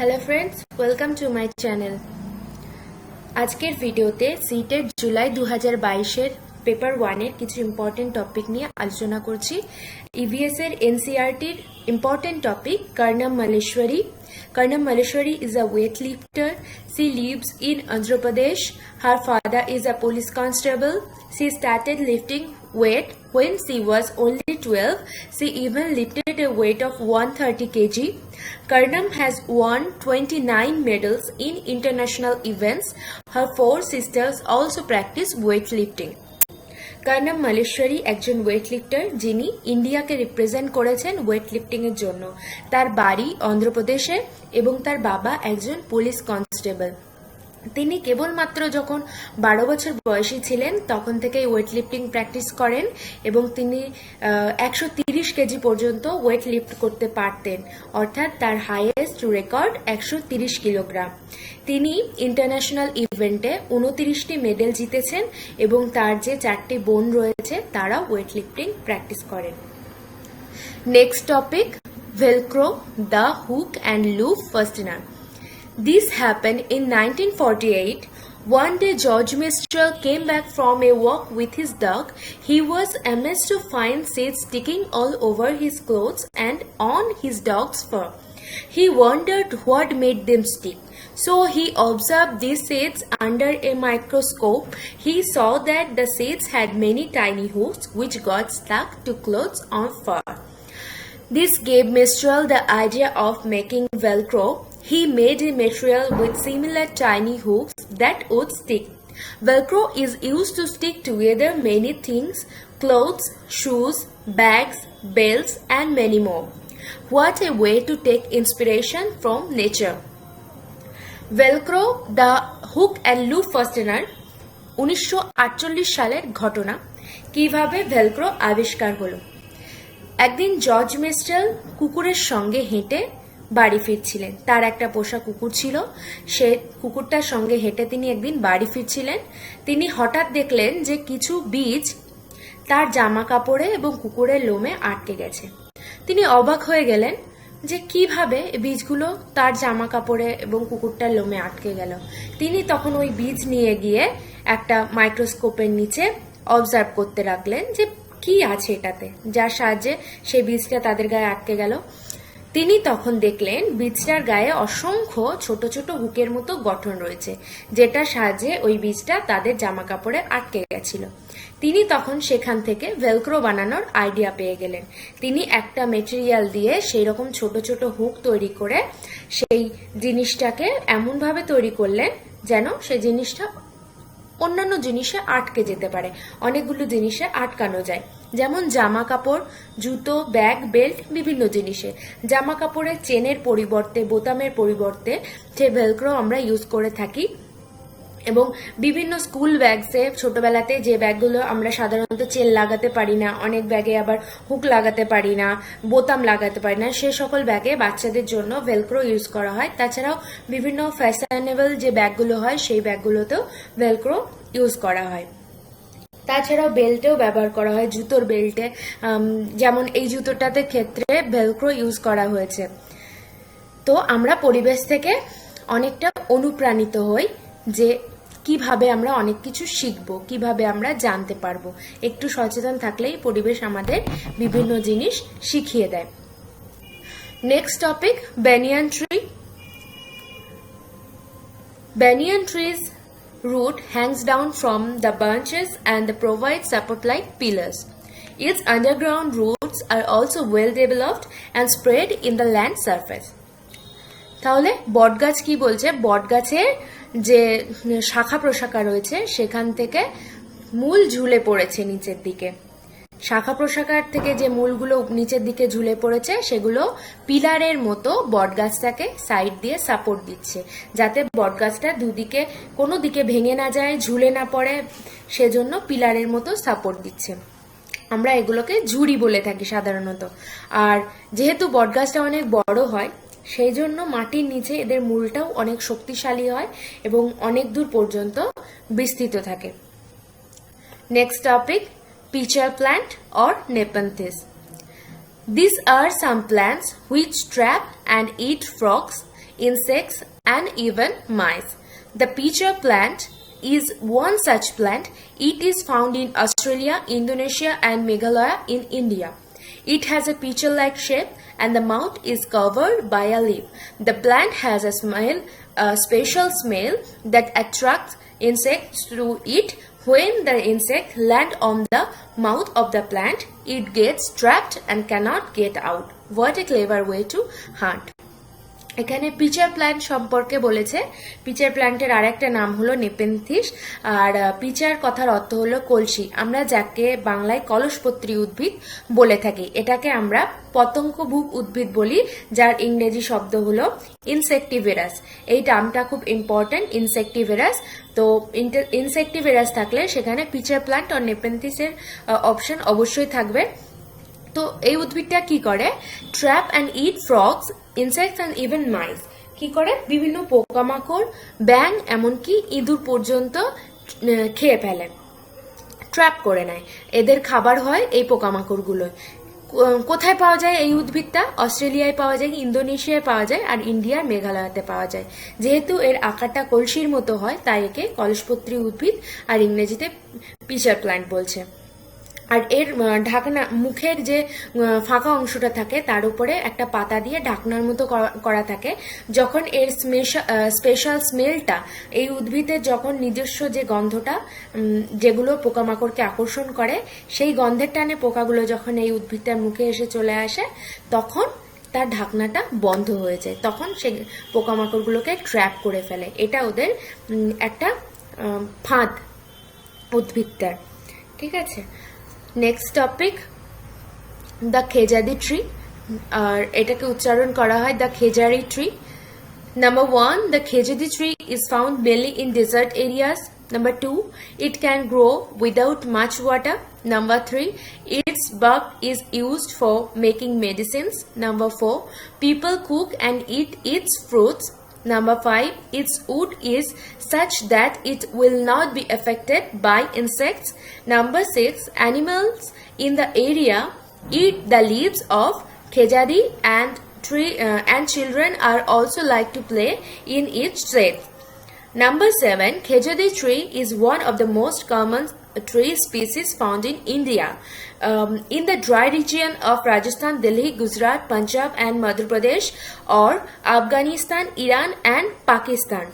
Hello friends, welcome to my channel. আজকের ভিডিওতে সিটের জুলাই 2022 এর পেপার 1 এর কিছু ইম্পর্টেন্ট টপিক নিয়ে আলোচনা করছি। ইভিএস এর এনসিইআরটি এর important topic Karnam Malleswari. Karnam Malleswari is a weightlifter. She lives in Andhra Pradesh. Her father is a police constable. She started lifting weight when she was only 12. She even lifted a weight of 130 kg. Karnam has won 29 medals in international events. Her 4 sisters also practice weightlifting. Karnam Malleswari একজন weightlifter যিনি ইন্ডিয়াকে represent করেছেন ওয়েটলিফটিং এর জন্য। তার বাড়ি অন্ধ্রপ্রদেশে এবং তার বাবা একজন পুলিশ কনস্টেবল। তিনি কেবলমাত্র যখন 12 বছর বয়সী ছিলেন তখন থেকেই ওয়েটলিফটিং প্র্যাকটিস করেন এবং তিনি 130 কেজি পর্যন্ত ওয়েট লিফট করতে পারতেন, অর্থাৎ তার হাইয়েস্ট রেকর্ড 130 কিলোগ্রাম। তিনি ইন্টারন্যাশনাল ইভেন্টে 29টি মেডেল জিতেছেন এবং তার যে 4টি বোন রয়েছে তারা ওয়েটলিফটিং প্র্যাকটিস করেন। Next topic VELCRO, the hook and loop fastener. This happened in 1948. One day George Mistral came back from a walk with his dog. He was amazed to find seeds sticking all over his clothes and on his dog's fur. He wondered what made them stick. So he observed these seeds under a microscope. He saw that the seeds had many tiny hooks which got stuck to clothes or fur. This gave Mistral the idea of making VELCRO. He made a material with similar tiny hooks that would stick. VELCRO is used to stick together many things: clothes, shoes, bags, belts, and many more. What a way to take inspiration from nature. VELCRO, the hook and loop fastener, 1948 সালের ঘটনা। কিভাবে Velcro আবিষ্কার হলো? একদিন George মিস্টেল কুকুরের সঙ্গে হেঁটে বাড়ি ফিরছিলেন। তার একটা পোষা কুকুর ছিল। সে কুকুরটার সঙ্গে হেঁটে তিনি একদিন বাড়ি ফিরছিলেন। তিনি হঠাৎ দেখলেন যে কিছু বীজ তার জামা কাপড়ে এবং কুকুরের লোমে আটকে গেছে। তিনি অবাক হয়ে গেলেন যে কিভাবে বীজগুলো তার জামা কাপড়ে এবং কুকুরটার লোমে আটকে গেল। তিনি তখন ওই বীজ নিয়ে গিয়ে একটা মাইক্রোস্কোপের নিচে অবজার্ভ করতে লাগলেন যে কি আছে এটাতে, যার সাহায্যে সেই বীজটা তাদের গায়ে আটকে গেল। তিনি তখন দেখলেন বীজটার গায়ে অসংখ্য ছোট ছোট হুকের মতো গঠন রয়েছে, যেটার সাহায্যে ওই বীজটা তাদের জামা কাপড়ে আটকে গেছিল। তিনি তখন সেখান থেকে ভেলক্রো বানানোর আইডিয়া পেয়ে গেলেন। তিনি একটা মেটেরিয়াল দিয়ে সেই রকম ছোট ছোট হুক তৈরি করে সেই জিনিসটাকে এমনভাবে তৈরি করলেন যেন সেই জিনিসটা অন্যান্য জিনিসে আটকে যেতে পারে, অনেকগুলো জিনিসে আটকানো যায়, যেমন জামা কাপড়, জুতো, ব্যাগ, বেল্ট, বিভিন্ন জিনিসে। জামা কাপড়ের চেনের পরিবর্তে, বোতামের পরিবর্তে সে ভেলক্রো আমরা ইউজ করে থাকি। এবং বিভিন্ন স্কুল ব্যাগসে ছোটবেলাতে যে ব্যাগগুলো আমরা সাধারণত চেন লাগাতে পারি না, অনেক ব্যাগে আবার হুক লাগাতে পারি না, বোতাম লাগাতে পারি না, সে সকল ব্যাগে বাচ্চাদের জন্য ভেলক্রো ইউজ করা হয়। তাছাড়াও বিভিন্ন ফ্যাশনেবল যে ব্যাগগুলো হয় সেই ব্যাগগুলোতেও ভেলক্রো ইউজ করা হয়। তাছাড়াও বেল্টেও ব্যবহার করা হয়, জুতোর বেল্টে, যেমন এই জুতোটাতে ক্ষেত্রে ভেলক্রো ইউজ করা হয়েছে। তো আমরা পরিবেশ থেকে অনেকটা অনুপ্রাণিত হই যে কিভাবে আমরা অনেক কিছু শিখবো, কিভাবে আমরা জানতে পারবো। একটু সচেতন থাকলেই পরিবেশ আমাদের বিভিন্ন জিনিস শিখিয়ে দেয়। Next topic banyan tree. Banyan trees root hangs down from the branches and provides support like pillars. Its underground roots are also well developed and spread in the land surface. তাহলে বটগাছ কি বলছে? বটগাছের যে শাখা প্রশাখা রয়েছে সেখান থেকে মূল ঝুলে পড়েছে নিচের দিকে। শাখা প্রশাখার থেকে যে মূলগুলো নিচের দিকে ঝুলে পড়েছে সেগুলো পিলারের মতো বটগাছটাকে সাইড দিয়ে সাপোর্ট দিচ্ছে, যাতে বটগাছটা দুদিকে কোনো দিকে ভেঙে না যায়, ঝুলে না পড়ে, সেজন্য পিলারের মতো সাপোর্ট দিচ্ছে। আমরা এগুলোকে ঝুড়ি বলে থাকি সাধারণত। আর যেহেতু বটগাছটা অনেক বড় হয় সেই জন্য মাটির নিচে এদের মূলটাও অনেক শক্তিশালী হয় এবং অনেক দূর পর্যন্ত বিস্তৃত থাকে। Next topic pitcher plant or NEPENTHES. These are some plants which trap and eat frogs. insects, and even mice. The pitcher plant is one such plant. It is found in Australia, Indonesia, and Meghalaya in India. It has a pitcher-like shape and the mouth is covered by a leaf. The plant has a special smell that attracts insects to it. When the insect land on the mouth of the plant, it gets trapped and cannot get out. What a clever way to hunt. এখানে pitcher plant সম্পর্কে বলেছে। Pitcher প্ল্যান্টের আরেকটা নাম হলো Nepenthes, আর pitcher কথার অর্থ হলো কলসি। আমরা যাকে বাংলায় কলসপত্রী উদ্ভিদ বলে থাকি, এটাকে আমরা পতঙ্গভুক উদ্ভিদ বলি, যার ইংরেজি শব্দ হলো ইনসেক্টিভেরাস। এই টার্মটা খুব ইম্পর্টেন্ট, ইনসেক্টিভেরাস। তো ইনসেক্টিভেরাস থাকলে সেখানে পিচার প্ল্যান্ট আর নেপেন্থিসের অপশন অবশ্যই থাকবে। তো এই উদ্ভিদটা কি করে? Trap and eat frogs, insects and even mice. কি করে? বিভিন্ন পোকামাকড়, ব্যাঙ, এমনকি ইঁদুর পর্যন্ত খেয়ে ফেলে, ট্র্যাপ করে নেয়। এদের খাবার হয় এই পোকামাকড়গুলো। কোথায় পাওয়া যায় এই উদ্ভিদটা? অস্ট্রেলিয়ায় পাওয়া যায়, ইন্দোনেশিয়ায় পাওয়া যায়, আর ইন্ডিয়ার মেঘালয়তে পাওয়া যায়। যেহেতু এর আকারটা কলসির মতো হয়, তাই একে কলসপত্রী উদ্ভিদ আর ইংরেজিতে পিচার প্ল্যান্ট বলছে। আর এর ঢাকনা, মুখের যে ফাঁকা অংশটা থাকে তার উপরে একটা পাতা দিয়ে ঢাকনার মতো করা থাকে। যখন এর স্পেশাল স্মেলটা, এই উদ্ভিদের যখন নিজস্ব যে গন্ধটা, যেগুলো পোকামাকড়কে আকর্ষণ করে, সেই গন্ধের টানে পোকাগুলো যখন এই উদ্ভিদটার মুখে এসে চলে আসে, তখন তার ঢাকনাটা বন্ধ হয়ে যায়, তখন সে পোকামাকড়গুলোকে ট্র্যাপ করে ফেলে। এটা ওদের একটা ফাঁদ উদ্ভিদটার। ঠিক আছে, নেক্সট টপিক, দ্য খেজাদি ট্রি। আর এটাকে উচ্চারণ করা হয় the Khejri tree. Number 1, the KHEJADI tree is found mainly in desert areas. Number 2, it can grow without much water. Number 3, its bark is used for making medicines. Number 4, people cook and eat its fruits. Number 5, its wood is such that it will not be affected by insects. Number 6, animals in the area eat the leaves of KHEJADI and children are also like to play in its shade. Number 7, KHEJADI tree is one of the most common tree species found in India. In the dry region of Rajasthan, Delhi, Gujarat, Punjab and Madhya Pradesh, or Afghanistan, Iran and Pakistan.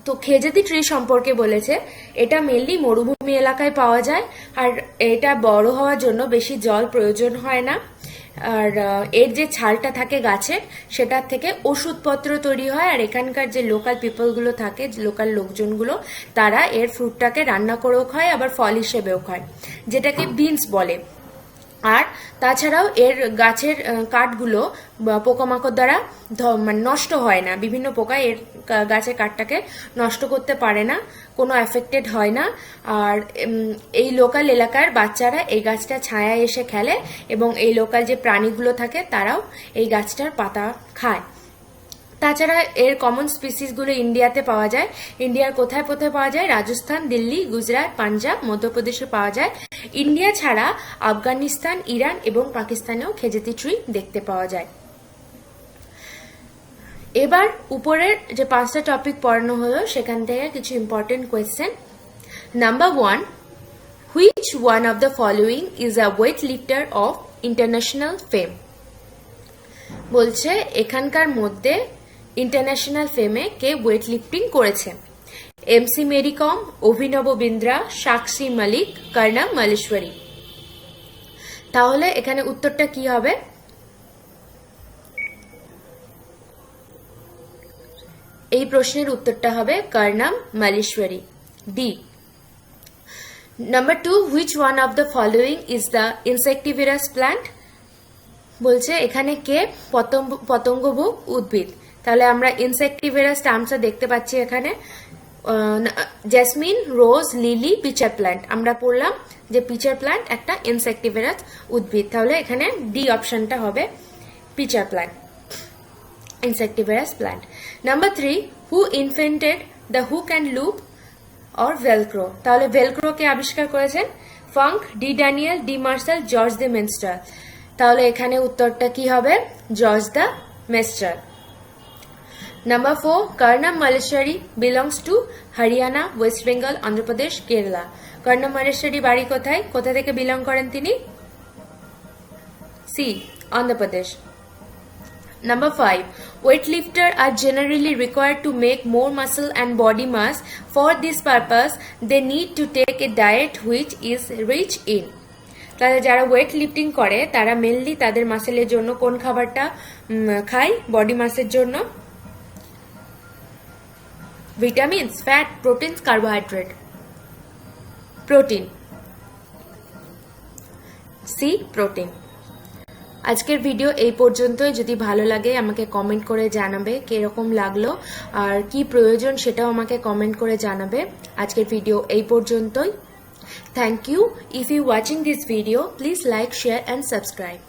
তো খেজাদি tree সম্পর্কে বলেছে, এটা mainly মরুভূমি এলাকায় পাওয়া যায়, আর এটা বড় হওয়ার জন্য বেশি জল প্রয়োজন হয় না। আর এর যে ছালটা থাকে গাছের, সেটার থেকে ওষুধপত্র তৈরি হয়। আর এখানকার যে লোকাল পিপলগুলো থাকে, লোকাল লোকজনগুলো, তারা এর ফ্রুটটাকে রান্না করেও খায়, আবার ফল হিসেবেও খায়, যেটাকে বিনস বলে। আর তাছাড়াও এর গাছের কাঠগুলো পোকামাকড় দ্বারা মানে নষ্ট হয় না। বিভিন্ন পোকা এর গাছের কাঠটাকে নষ্ট করতে পারে না, কোনো এফেক্টেড হয় না। আর এই লোকাল এলাকার বাচ্চারা এই গাছটা ছায়ায় এসে খেলে, এবং এই লোকাল যে প্রাণীগুলো থাকে তারাও এই গাছটার পাতা খায়। তাছাড়া এর কমন স্পিসিসগুলো ইন্ডিয়াতে পাওয়া যায়। ইন্ডিয়ার কোথায় কোথায় পাওয়া যায়? রাজস্থান, দিল্লি, গুজরাট, পাঞ্জাব, মধ্যপ্রদেশে পাওয়া যায়। ইন্ডিয়া ছাড়া আফগানিস্তান, ইরান এবং পাকিস্তানেও খেজাদি ট্রি দেখতে পাওয়া যায়। এবার উপরের যে 5টা টপিক পড়ানো হলো, সেখান থেকে কিছু important question. Number 1, which one of the following is a weight lifter of international fame? বলছে এখানকার মধ্যে ইন্টারন্যাশনাল ফেমে কে ওয়েট লিফটিং করেছে? MC মেরি কম, অভিনব বিন্দ্রা, সাক্ষী মালিক, কর্ণম মালেশ্বরী। তাহলে এখানে উত্তরটা কি হবে? এই প্রশ্নের উত্তরটা হবে কর্ণম Malleswari, D. Number 2, which one of the following is the insectivorous plant? বলছে এখানে কে পতঙ্গভুক উদ্ভিদ। তাহলে আমরা ইনসেক্টিভেরাস টার্মসটা দেখতে পাচ্ছি এখানে, জেসমিন, রোজ, লিলি, পিচার প্ল্যান্ট। আমরা পড়লাম যে পিচার প্ল্যান্ট একটা ইনসেক্টিভেরাস উদ্ভিদ। তাহলে এখানে ডি অপশনটা হবে pitcher plant, insectivorous plant. Number 3, who invented the hook and loop or Velcro? তাহলে ভেলক্রো কে আবিষ্কার করেছেন? Funk, D Daniel, D Marshall, George de Mestral. তাহলে এখানে উত্তরটা কি হবে? George de Mestral. Number 4, Karnam Malleswari belongs to Haryana, West Bengal, Andhra Pradesh, Kerala. Karnam Malleswari বাড়ি কোথায়? কোথা থেকে বিলং করেন তিনি? C, Andhra Pradesh. Number 5, weightlifters are generally required to make more muscle and body mass. For this purpose, they need to take a diet which is rich in. তারা যারা weight lifting করে তারা mainly তাদের মাসেলের জন্য কোন খাবারটা খায় body মাসের জন্য? Vitamins, fat, proteins, carbohydrate? Protein. C, protein. আজকের ভিডিও এই পর্যন্তই। যদি ভালো লাগে আমাকে কমেন্ট করে জানাবে কিরকম লাগলো আর কি প্রয়োজন সেটাও আমাকে কমেন্ট করে জানাবে। আজকের ভিডিও এই পর্যন্তই। Thank you. If you watching this video, please like, share and subscribe.